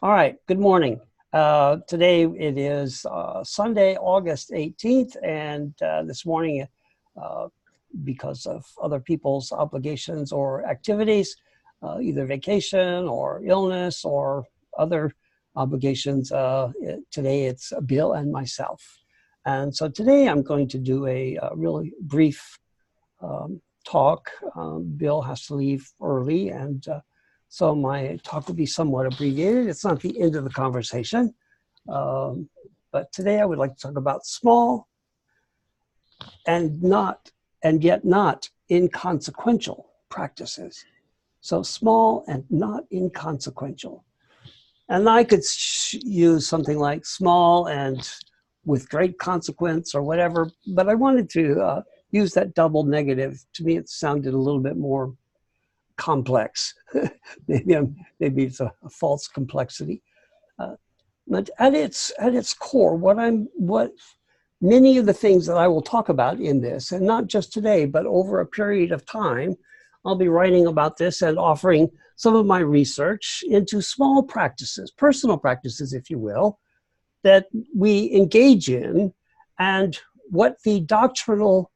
All right, good morning. Today it is Sunday, August 18th, and this morning, uh, because of other people's obligations or activities, either vacation or illness or other obligations, today it's Bill and myself. And so today I'm going to do a really brief talk. Bill has to leave early, and so my talk will be somewhat abbreviated. It's not the end of the conversation. But today I would like to talk about small and yet not inconsequential practices. So small and not inconsequential. And I could use something like small and with great consequence or whatever, but I wanted to use that double negative. To me, it sounded a little bit more complex. maybe it's a false complexity. But at its core, what many of the things that I will talk about in this, and not just today, but over a period of time, I'll be writing about this and offering some of my research into small practices, personal practices, if you will, that we engage in, and what the doctrinal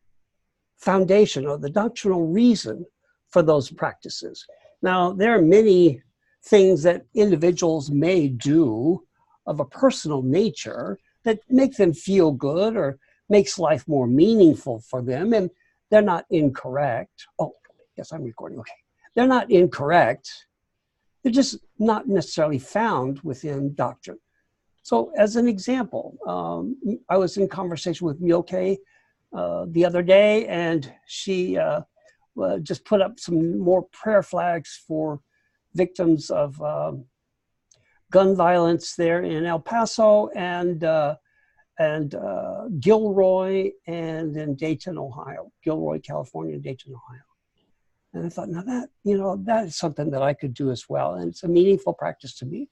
foundation or the doctrinal reason for those practices. Now, there are many things that individuals may do of a personal nature that make them feel good or makes life more meaningful for them, and they're not incorrect. Oh, yes, I'm recording, okay. They're not incorrect. They're just not necessarily found within doctrine. So as an example, I was in conversation with Myoke the other day, and she just put up some more prayer flags for victims of gun violence there in El Paso and Gilroy and in Dayton, Ohio, Gilroy, California, Dayton, Ohio. And I thought, now that is something that I could do as well. And it's a meaningful practice to me.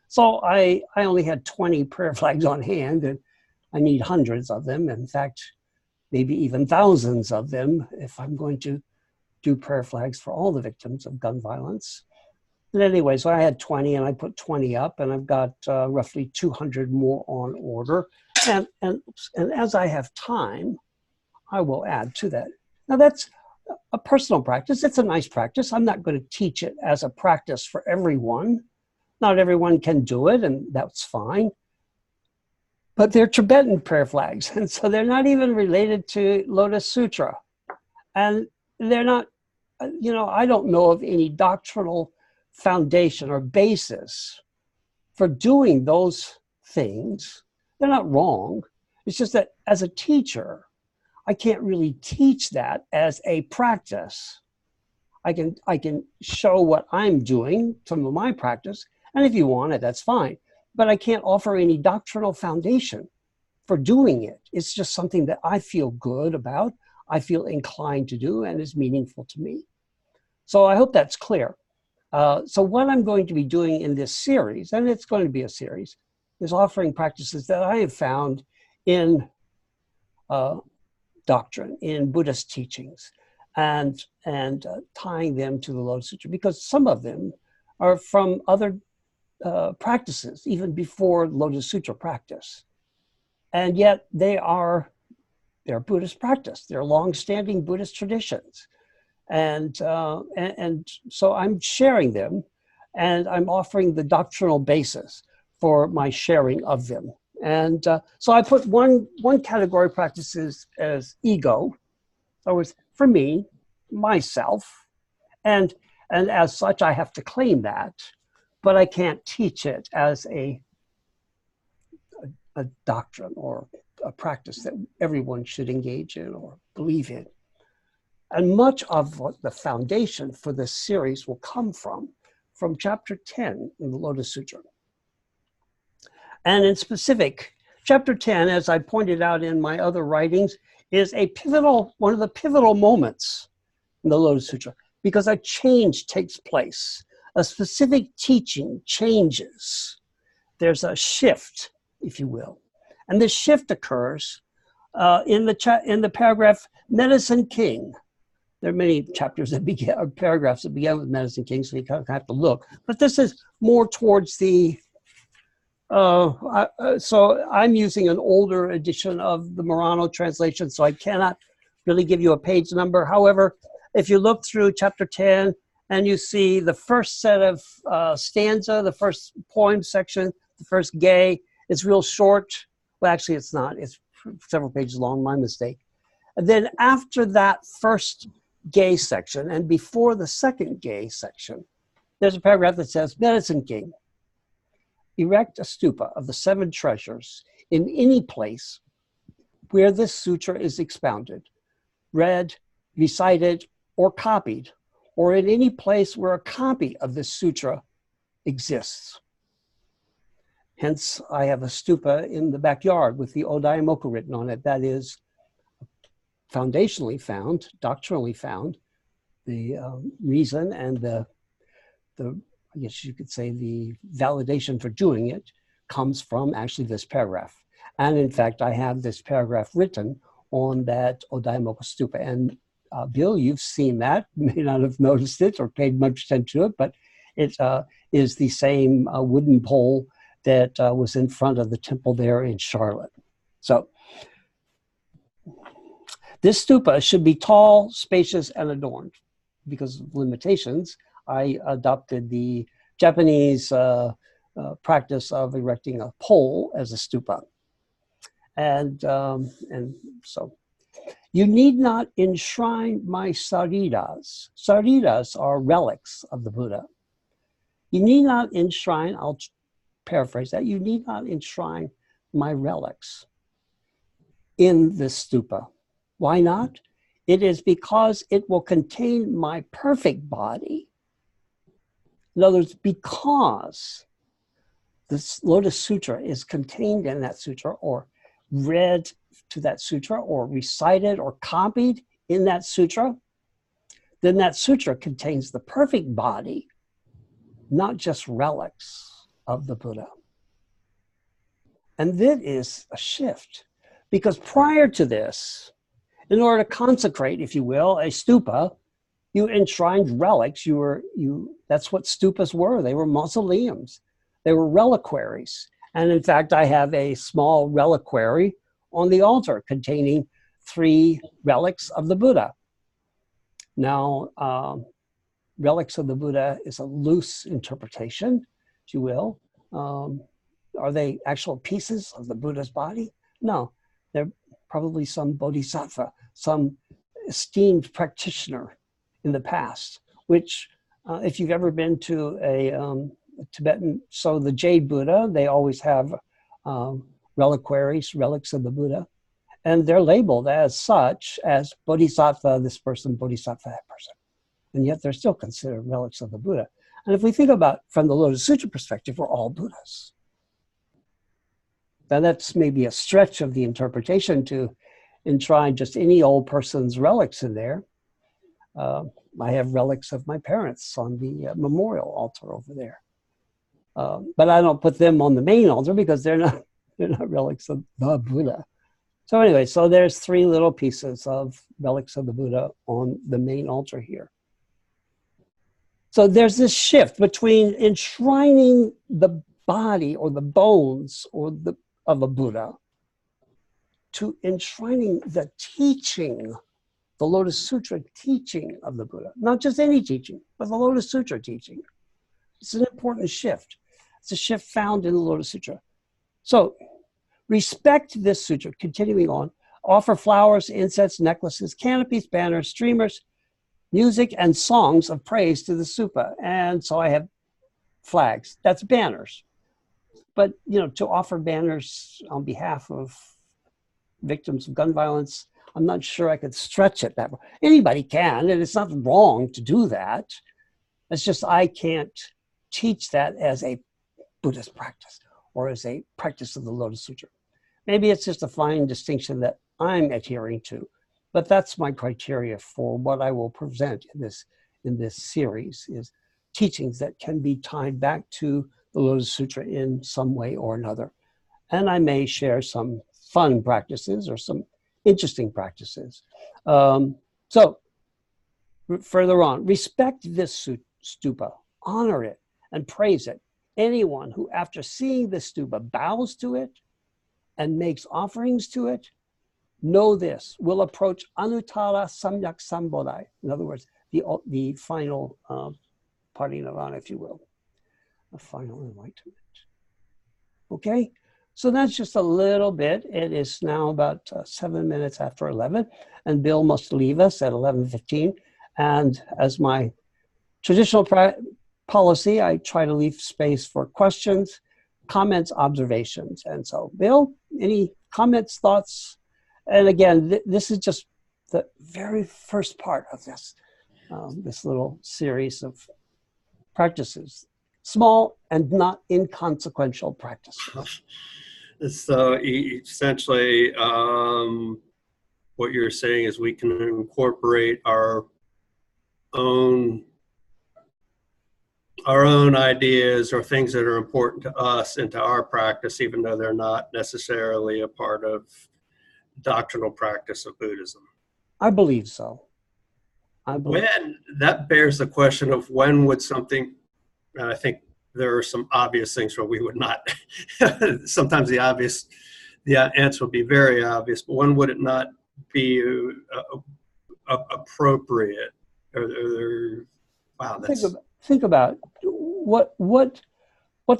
So I only had 20 prayer flags on hand, and I need hundreds of them. In fact, maybe even thousands of them if I'm going to do prayer flags for all the victims of gun violence. But anyway, so I had 20 and I put 20 up, and I've got roughly 200 more on order. And as I have time, I will add to that. Now that's a personal practice. It's a nice practice. I'm not going to teach it as a practice for everyone. Not everyone can do it, and that's fine. But they're Tibetan prayer flags, and so they're not even related to Lotus Sutra. And they're not, I don't know of any doctrinal foundation or basis for doing those things. They're not wrong. It's just that as a teacher, I can't really teach that as a practice. I can show what I'm doing, some of my practice, and if you want it, that's fine. But I can't offer any doctrinal foundation for doing it. It's just something that I feel good about, I feel inclined to do, and is meaningful to me. So I hope that's clear. So what I'm going to be doing in this series, and it's going to be a series, is offering practices that I have found in doctrine, in Buddhist teachings, and tying them to the Lotus Sutra, because some of them are from other practices, even before Lotus Sutra practice. And yet they're Buddhist practice. They're long-standing Buddhist traditions. And so I'm sharing them, and I'm offering the doctrinal basis for my sharing of them. And so I put one category of practices as ego. So it's for me, myself, and as such, I have to claim that, but I can't teach it as a doctrine or a practice that everyone should engage in or believe in. And much of what the foundation for this series will come from chapter 10 in the Lotus Sutra. And in specific, chapter 10, as I pointed out in my other writings, is one of the pivotal moments in the Lotus Sutra, because a change takes place. A specific teaching changes. There's a shift, if you will. And this shift occurs in the paragraph, Medicine King. There are many chapters that paragraphs that begin with Medicine King, so you kind of have to look. But this is more towards the So I'm using an older edition of the Murano translation, so I cannot really give you a page number. However, if you look through chapter 10 and you see the first set of stanza, the first poem section, the first gay, it's real short. Well, actually, it's not. It's several pages long, my mistake. And then after that first gay section and before the second gay section, there's a paragraph that says, Medicine King, erect a stupa of the 7 treasures in any place where this sutra is expounded, read, recited, or copied, or in any place where a copy of this sutra exists. Hence, I have a stupa in the backyard with the Odaimoku written on it. That is foundationally found, doctrinally found, the reason and the I guess you could say the validation for doing it comes from actually this paragraph. And in fact, I have this paragraph written on that Odaimoku stupa. And Bill, you've seen that, may not have noticed it or paid much attention to it, but it is the same wooden pole that was in front of the temple there in Charlotte. So this stupa should be tall, spacious, and adorned. Because of limitations, I adopted the Japanese practice of erecting a pole as a stupa. And so you need not enshrine my saridas. Saridas are relics of the Buddha. You need not enshrine, I'll paraphrase that, you need not enshrine my relics in this stupa. Why not? It is because it will contain my perfect body. In other words, because this Lotus Sutra is contained in that sutra or read to that sutra or recited or copied in that sutra, then that sutra contains the perfect body, not just relics of the Buddha. And that is a shift, because prior to this, in order to consecrate, if you will, a stupa, you enshrined relics. That's what stupas were. They were mausoleums. They were reliquaries. And in fact, I have a small reliquary on the altar containing 3 relics of the Buddha. Now, relics of the Buddha is a loose interpretation, if you will. Are they actual pieces of the Buddha's body? No, they're probably some bodhisattva, some esteemed practitioner in the past, which if you've ever been to a Tibetan, so the Jade Buddha, they always have reliquaries, relics of the Buddha, and they're labeled as such as bodhisattva this person, bodhisattva that person. And yet they're still considered relics of the Buddha. And if we think about from the Lotus Sutra perspective, we're all Buddhas. Now that's maybe a stretch of the interpretation to enshrine just any old person's relics in there. I have relics of my parents on the memorial altar over there. But I don't put them on the main altar because they're not relics of the Buddha. So anyway, so there's 3 little pieces of relics of the Buddha on the main altar here. So there's this shift between enshrining the body or the bones or of a Buddha to enshrining the teaching, the Lotus Sutra teaching of the Buddha. Not just any teaching, but the Lotus Sutra teaching. It's an important shift. It's a shift found in the Lotus Sutra. So respect this sutra, continuing on. Offer flowers, incense, necklaces, canopies, banners, streamers, music, and songs of praise to the stupa. And so I have flags. That's banners. But, to offer banners on behalf of victims of gun violence, I'm not sure I could stretch it that way. Anybody can, and it's not wrong to do that. It's just I can't teach that as a Buddhist practice or as a practice of the Lotus Sutra. Maybe it's just a fine distinction that I'm adhering to, but that's my criteria for what I will present in this series is teachings that can be tied back to the Lotus Sutra in some way or another. And I may share some fun practices or some interesting practices. So further on, respect this stupa, honor it, and praise it. anyone who, after seeing this stupa, bows to it and makes offerings to it, know this, will approach Anuttara Samyak Sambodhi. In other words, the final parinirvana, if you will, a final enlightenment. Okay, so that's just a little bit. It is now about 7 minutes after 11, and Bill must leave us at 11:15. And as my traditional policy, I try to leave space for questions, comments, observations. And so, Bill, any comments, thoughts? And again, this is just the very first part of this, this little series of practices. Small and not inconsequential practices. So essentially, what you're saying is we can incorporate our own ideas or things that are important to us into our practice, even though they're not necessarily a part of doctrinal practice of Buddhism. I believe so. When that bears the question of when would something, and I think there are some obvious things where we would not, sometimes the answer would be very obvious, but when would it not be appropriate? Wow, that's... Think about what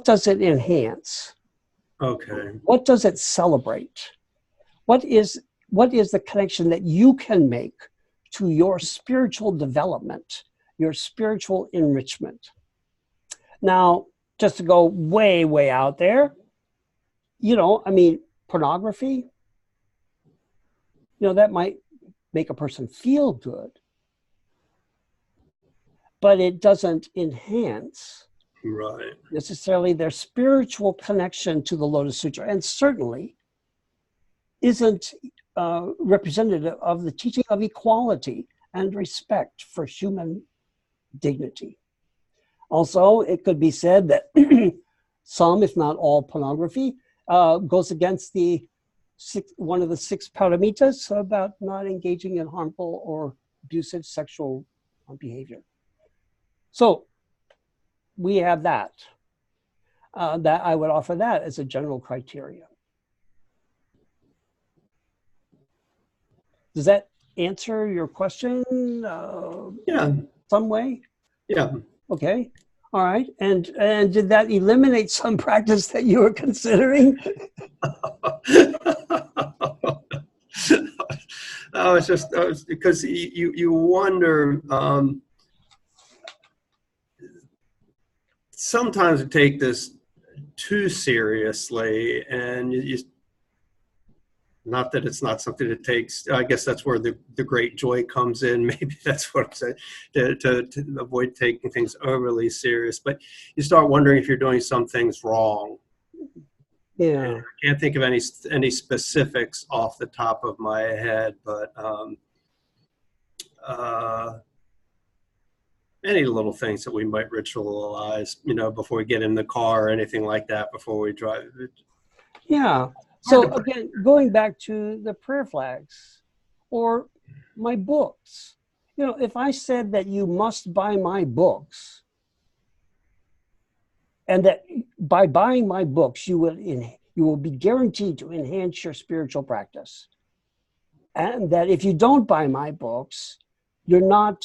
does it enhance? Okay. What does it celebrate? What is the connection that you can make to your spiritual development, your spiritual enrichment? Now, just to go way, way out there, I mean, pornography, that might make a person feel good, but it doesn't enhance necessarily their spiritual connection to the Lotus Sutra, and certainly isn't representative of the teaching of equality and respect for human dignity. Also, it could be said that some, if not all, pornography goes against one of the 6 paramitas about not engaging in harmful or abusive sexual behavior. So we have that. That I would offer that as a general criteria. Does that answer your question? Yeah. Some way? Yeah. Okay. All right. And did that eliminate some practice that you were considering? No, it's just because you wonder. Sometimes we take this too seriously, and you not that it's not something that takes, I guess that's where the great joy comes in. Maybe that's what I'm saying, to avoid taking things overly serious. But you start wondering if you're doing some things wrong. Yeah. And I can't think of any specifics off the top of my head, but any little things that we might ritualize, before we get in the car or anything like that, before we drive. Yeah. So again, going back to the prayer flags or my books, if I said that you must buy my books, and that by buying my books, you will be guaranteed to enhance your spiritual practice, and that if you don't buy my books, you're not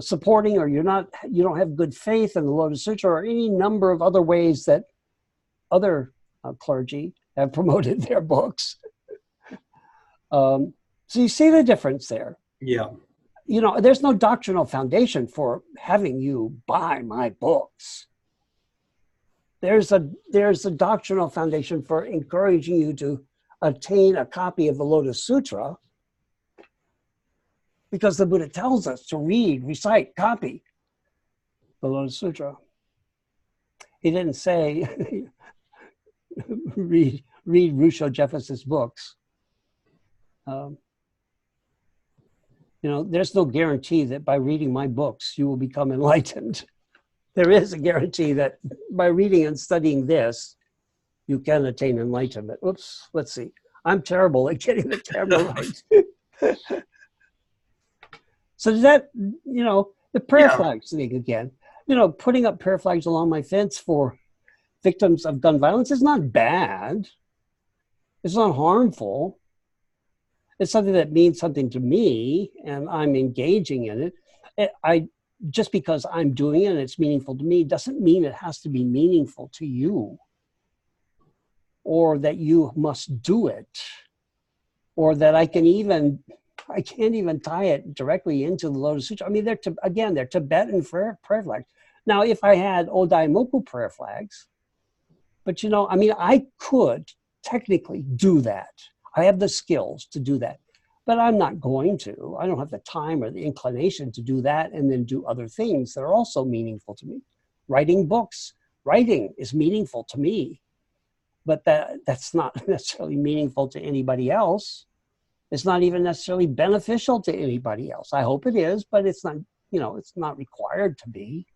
supporting, or you don't have good faith in the Lotus Sutra, or any number of other ways that other clergy have promoted their books. So you see the difference there. Yeah. There's no doctrinal foundation for having you buy my books. There's a doctrinal foundation for encouraging you to obtain a copy of the Lotus Sutra, because the Buddha tells us to read, recite, copy the Lotus Sutra. He didn't say read Rusho Jeffers' books. There's no guarantee that by reading my books you will become enlightened. There is a guarantee that by reading and studying this, you can attain enlightenment. Oops, let's see. I'm terrible at getting the camera right. So does that, the prayer flags thing again, putting up prayer flags along my fence for victims of gun violence is not bad. It's not harmful. It's something that means something to me, and I'm engaging in it. Just because I'm doing it and it's meaningful to me doesn't mean it has to be meaningful to you, or that you must do it, or that I can't even tie it directly into the Lotus Sutra. I mean, they're Tibetan prayer flags. Now, if I had Odaimoku prayer flags, but I mean, I could technically do that. I have the skills to do that, but I'm not going to. I don't have the time or the inclination to do that and then do other things that are also meaningful to me. Writing books. Writing is meaningful to me, but that's not necessarily meaningful to anybody else. It's not even necessarily beneficial to anybody else. I hope it is, but it's not, it's not required to be.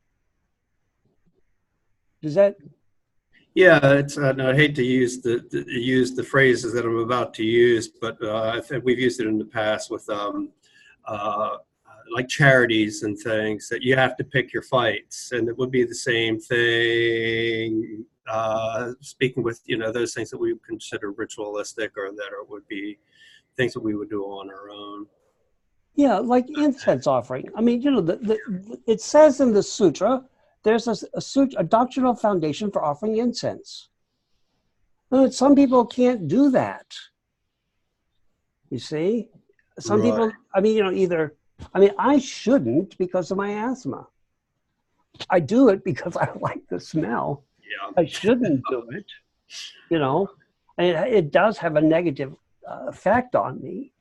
Does that? Yeah, it's. I hate to use the phrases that I'm about to use, but I think we've used it in the past with like charities and things, that you have to pick your fights, and it would be the same thing. Speaking with those things that we would consider ritualistic, or that would be things that we would do on our own. Yeah, like incense offering. I mean, it says in the sutra, there's a doctrinal foundation for offering incense. But some people can't do that. You see? Some Right. people, I mean, I shouldn't because of my asthma. I do it because I like the smell. Yeah. I shouldn't do it, and it does have a negative effect on me,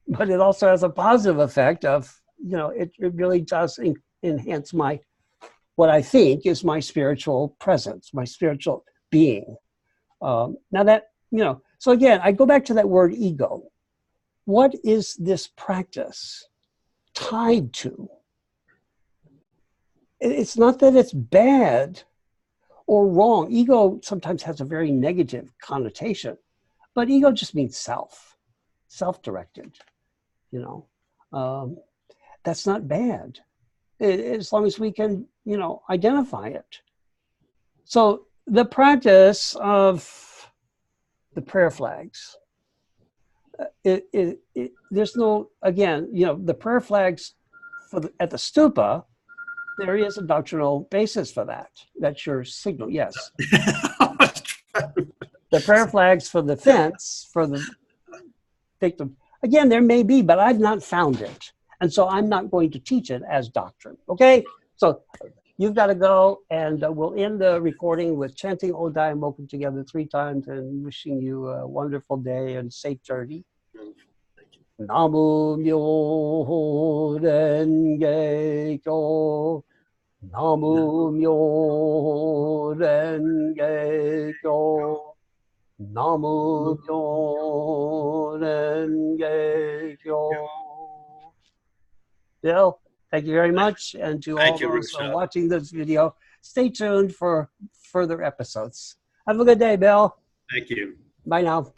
but it also has a positive effect of, it really does enhance what I think is my spiritual presence, my spiritual being. Now that, so again, I go back to that word ego. What is this practice tied to? It's not that it's bad or wrong. Ego sometimes has a very negative connotation, but ego just means self-directed, that's not bad. As long as we can, identify it. So the practice of the prayer flags, there's no, again, the prayer flags at the stupa, there is a doctrinal basis for that. That's your signal, yes. The prayer flags for the fence, for the victim, again, there may be, but I've not found it. And so I'm not going to teach it as doctrine, okay? So you've got to go, and we'll end the recording with chanting Odaimoku together 3 times and wishing you a wonderful day and safe journey. Namu myo renge kyo. Namu myo renge kyo. Namu myo renge kyo. Bill, thank you very much. And to all those who are watching this video, stay tuned for further episodes. Have a good day, Bill. Thank you. Bye now.